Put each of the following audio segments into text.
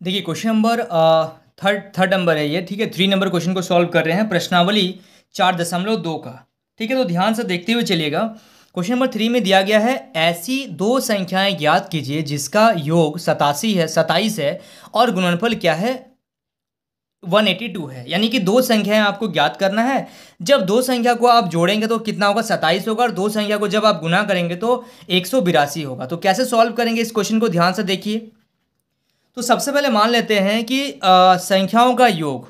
देखिए question number third number है ये, ठीक है। 3 नंबर क्वेश्चन को सॉल्व कर रहे हैं, प्रश्नावली 4.2 का, ठीक है। तो ध्यान से देखते हुए चलिएगा। क्वेश्चन नंबर 3 में दिया गया है, ऐसी दो संख्याएं ज्ञात कीजिए जिसका योग 27 है और गुणनफल क्या है 182 है। यानी कि दो संख्याएं आपको ज्ञात करना है। जब दो संख्या को आप जोड़ेंगे तो कितना होगा 27 होगा, और दो संख्या को जब आप गुना करेंगे तो 182 होगा। तो कैसे सॉल्व करेंगे इस क्वेश्चन को, ध्यान से देखिए। तो सबसे पहले मान लेते हैं कि संख्याओं का योग,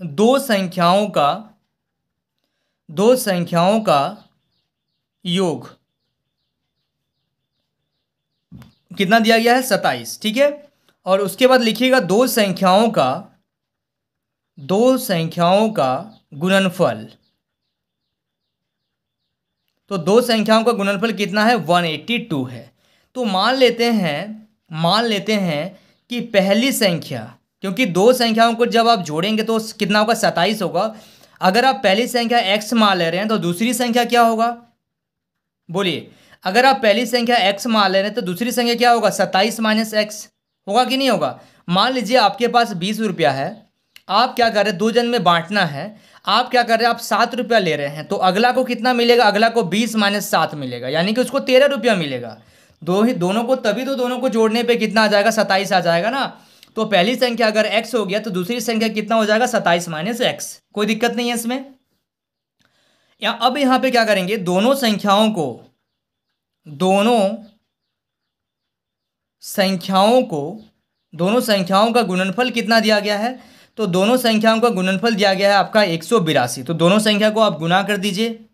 दो संख्याओं का योग कितना दिया गया है 27, ठीक है। और उसके बाद लिखिएगा दो संख्याओं का गुणनफल। तो दो संख्याओं का गुणनफल कितना है 182 है। तो मान लेते हैं कि पहली संख्या, क्योंकि दो संख्याओं को जब आप जोड़ेंगे तो कितना होगा 27 होगा। अगर आप पहली संख्या x मान ले रहे हैं तो दूसरी संख्या क्या होगा, बोलिए। अगर आप पहली संख्या x मान ले रहे हैं तो दूसरी संख्या क्या होगा 27 माइनस x होगा कि नहीं होगा। मान लीजिए आपके पास 20 रुपया है, आप क्या कर रहे हैं, दो जन में बांटना है। आप क्या कर रहे हैं, आप 7 रुपया ले रहे हैं, तो अगला को कितना मिलेगा, अगला को 20 माइनस 7 मिलेगा, यानी कि उसको 13 रुपया मिलेगा। दोनों को तभी तो दोनों को जोड़ने पे कितना आ जाएगा 27 आ जाएगा ना। तो पहली संख्या अगर x हो गया तो दूसरी संख्या कितना हो जाएगा 27 माइनस x। कोई दिक्कत नहीं है इसमें। अब यहां पे क्या करेंगे, दोनों संख्याओं का गुणनफल कितना दिया गया है, तो दोनों संख्याओं का गुणनफल दिया गया है आपका 182। तो दोनों संख्या को आप गुना कर दीजिए,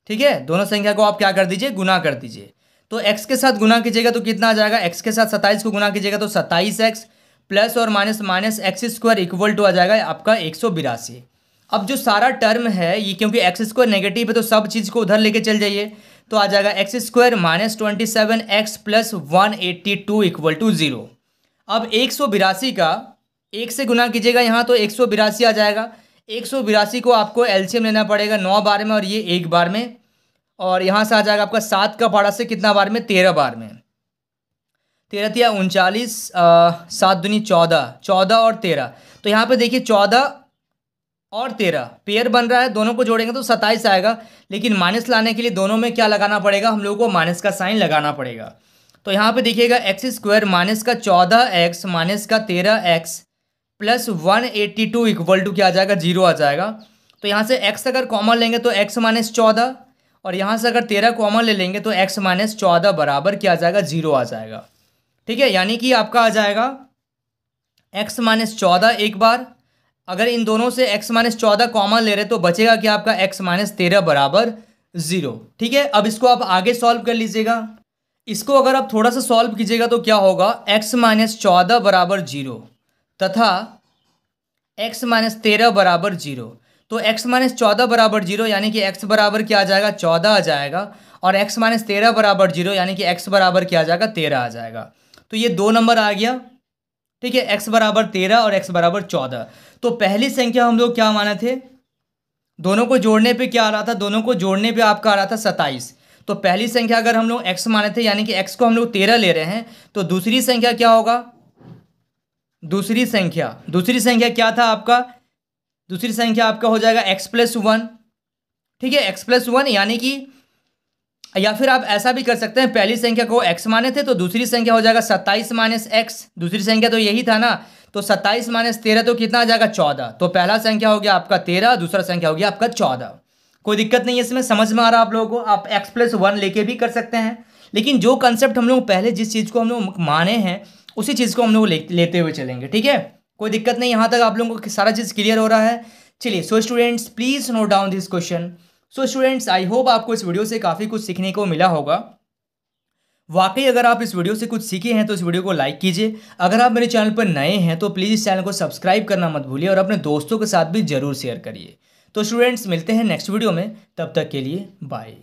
ठीक है। दोनों संख्या को आप क्या कर दीजिए, गुना कर दीजिए। तो x के साथ गुना कीजिएगा तो कितना आ जाएगा, x के साथ 27 को गुना कीजिएगा तो 27x प्लस और minus x square equal to आ जाएगा आपका 182। अब जो सारा टर्म है ये, क्योंकि एक्स स्क्वायर नेगेटिव है तो सब चीज़ को उधर लेके चल जाइए, तो आ जाएगा x square minus 27x plus 182 equal to 0। अब 182 का 1 से गुना कीजिएगा यहाँ तो 182 आ जाएगा। 182 को आपको एलसीएम लेना पड़ेगा 9 बार में और ये 1 बार में, और यहाँ से आ जाएगा आपका 7 का पाड़ा से कितना बार में 13 बार में। 13 तिया 39, 7 दूनी 14, 14 और 13। तो यहाँ पे देखिए 14 और 13 पेयर बन रहा है, दोनों को जोड़ेंगे तो 27 आएगा। लेकिन माइनस लाने के लिए दोनों में क्या लगाना पड़ेगा, हम लोगों को माइनस का साइन लगाना पड़ेगा। तो यहाँ पे देखिएगा एक्स स्क्वायर माइनस का 14x माइनस का 13x प्लस 182 इक्वल टू क्या आ जाएगा 0 आ जाएगा। तो यहाँ से x अगर कॉमन लेंगे तो x माइनस 14, और यहाँ से अगर 13 कॉमन ले लेंगे तो x माइनस 14 बराबर क्या आ जाएगा 0 आ जाएगा, ठीक है। यानी कि आपका आ जाएगा x माइनस 14 एक बार, अगर इन दोनों से x माइनस 14 कॉमन ले रहे तो बचेगा कि आपका x माइनस 13 बराबर 0, ठीक है। अब इसको आप आगे सॉल्व कर लीजिएगा। इसको अगर आप थोड़ा सा सॉल्व कीजिएगा तो क्या होगा, x माइनस 14 बराबर 0 तथा x माइनस 13 बराबर 0। तो x माइनस 14 बराबर 0 यानी कि x बराबर क्या आ जाएगा 14 आ जाएगा, और x माइनस 13 बराबर 0 यानी कि x बराबर क्या आ जाएगा 13 आ जाएगा। तो ये 2 नंबर आ गया, ठीक है। x बराबर 13 और x बराबर 14। तो पहली संख्या हम लोग क्या माने थे, दोनों को जोड़ने पे क्या आ रहा था, दोनों को जोड़ने पे आपका आ रहा था 27। तो पहली संख्या अगर हम लोग x माने थे यानी कि x को हम लोग 13 ले रहे हैं, तो दूसरी संख्या क्या होगा, दूसरी संख्या क्या था आपका, दूसरी संख्या आपका हो जाएगा x प्लस 1, ठीक है। x प्लस 1 यानी कि, या फिर आप ऐसा भी कर सकते हैं, पहली संख्या को x माने थे तो दूसरी संख्या हो जाएगा 27 माइनस x, दूसरी संख्या तो यही था ना। तो 27 माइनस 13 तो कितना आ जाएगा 14। तो पहला संख्या हो गया आपका 13, दूसरा संख्या हो गया आपका 14। कोई दिक्कत नहीं है इसमें, समझ में आ रहा है आप लोगों को। आप x प्लस 1 लेके भी कर सकते हैं, लेकिन जो कंसेप्ट हम लोग पहले जिस चीज़ को हम लोग माने हैं उसी चीज़ को हम लोग लेते हुए चलेंगे, ठीक है। कोई दिक्कत नहीं, यहाँ तक आप लोगों को सारा चीज़ क्लियर हो रहा है। चलिए, so students please note down this question. So students I hope आपको इस वीडियो से काफ़ी कुछ सीखने को मिला होगा। वाकई अगर आप इस वीडियो से कुछ सीखे हैं तो इस वीडियो को लाइक कीजिए। अगर आप मेरे चैनल पर नए हैं तो प्लीज़ इस चैनल को सब्सक्राइब करना मत भूलिए, और अपने दोस्तों के साथ भी ज़रूर शेयर करिए। तो स्टूडेंट्स मिलते हैं नेक्स्ट वीडियो में, तब तक के लिए बाय।